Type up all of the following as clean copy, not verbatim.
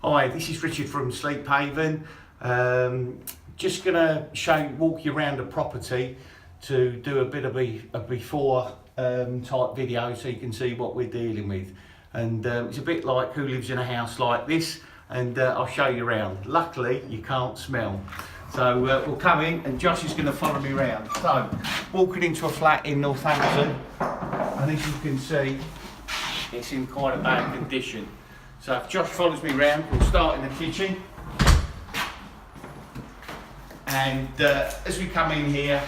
Hi, this is Richard from Sleep Haven. Just going to walk you around the property to do a bit of a before type video so you can see what we're dealing with. And it's a bit like who lives in a house like this, and I'll show you around. Luckily, you can't smell. So we'll come in and Josh is going to follow me around. So, walking into a flat in Northampton, and as you can see, it's in quite a bad condition. So if Josh follows me around, we'll start in the kitchen. And as we come in here,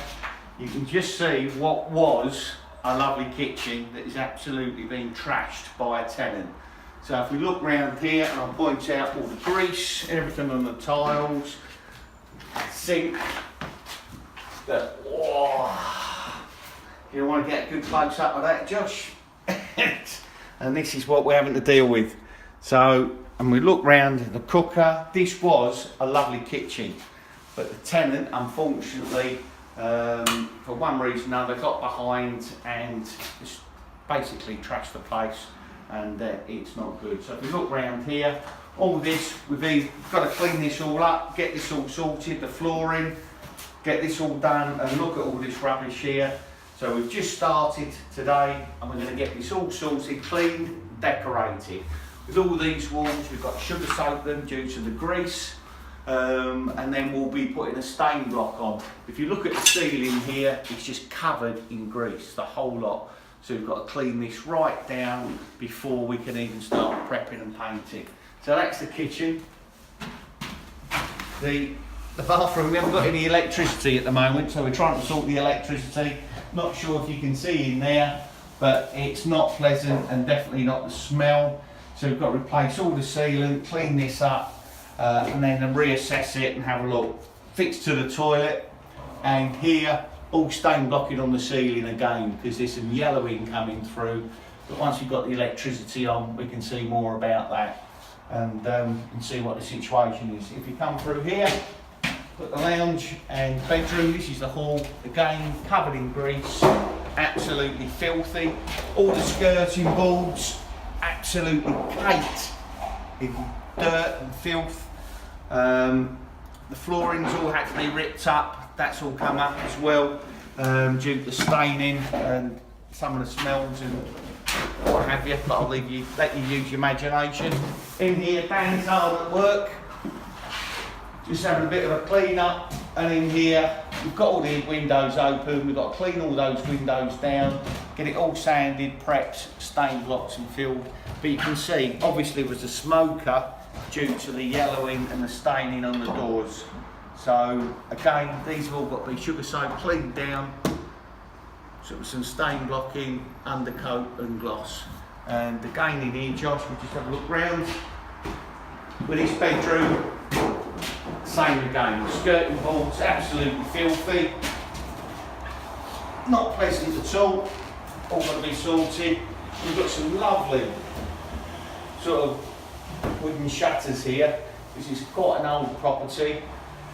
you can just see what was a lovely kitchen that is absolutely been trashed by a tenant. So if we look round here, and I'll point out all the grease, everything on the tiles, sink, you want to get a good close up of that, Josh? And this is what we're having to deal with. So, and we look round the cooker. This was a lovely kitchen, but the tenant, unfortunately, for one reason or another, got behind and just basically trashed the place, and it's not good. So if we look round here, all this, we've got to clean this all up, get this all sorted, the flooring, get this all done, and look at all this rubbish here. So we've just started today, and we're going to get this all sorted, cleaned, decorated. With all these walls, we've got to sugar soak them due to the grease, and then we'll be putting a stain block on. If you look at the ceiling here, it's just covered in grease, the whole lot. So we've got to clean this right down before we can even start prepping and painting. So that's the kitchen. The bathroom, we haven't got any electricity at the moment, so we're trying to sort the electricity. Not sure if you can see in there, but it's not pleasant, and definitely not the smell. So we've got to replace all the sealant, clean this up, and then reassess it and have a look. Fixed to the toilet, and here all stain blocking on the ceiling again because there's some yellowing coming through. But once we've got the electricity on, we can see more about that, and see what the situation is. If you come through here, got the lounge and bedroom. This is the hall, again covered in grease, absolutely filthy. All the skirting boards absolutely caked in dirt and filth. The floorings all had to be ripped up. That's all come up as well, due to staining and some of the smells and what have you. But I'll let you use your imagination. In here, Dan's hard at work, just having a bit of a clean up. And in here, we've got all the windows open. We've got to clean all those windows down, get it all sanded, prepped, stain blocks and filled. But you can see, obviously it was a smoker due to the yellowing and the staining on the doors. So again, these have all got to be sugar soaked, cleaned down, some stain blocking, undercoat and gloss. And again in here, Josh, we just have a look round. With this bedroom, same again, the skirting boards absolutely filthy, not pleasant at all got to be sorted. We've got some lovely sort of wooden shutters here. This is quite an old property,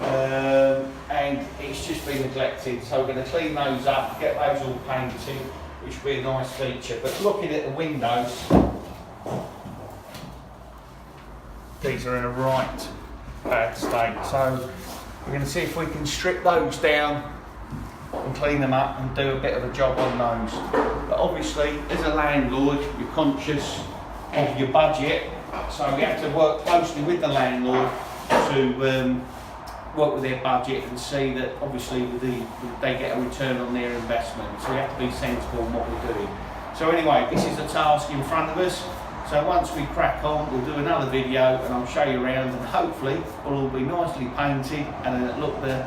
and it's just been neglected, so we're going to clean those up, get those all painted, which will be a nice feature. But looking at the windows, these are in a right bad state, so we're going to see if we can strip those down and clean them up and do a bit of a job on those. But obviously, as a landlord, you're conscious of your budget, so we have to work closely with the landlord to work with their budget and see that obviously they get a return on their investment. So we have to be sensible in what we're doing. So anyway, this is the task in front of us. So once we crack on, we'll do another video and I'll show you around, and hopefully it'll all be nicely painted and it'll look the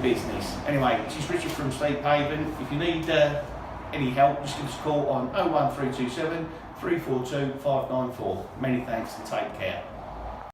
business. Anyway, this is Richard from Sleep Haven. If you need any help, just give us a call on 01327 342 594. Many thanks and take care.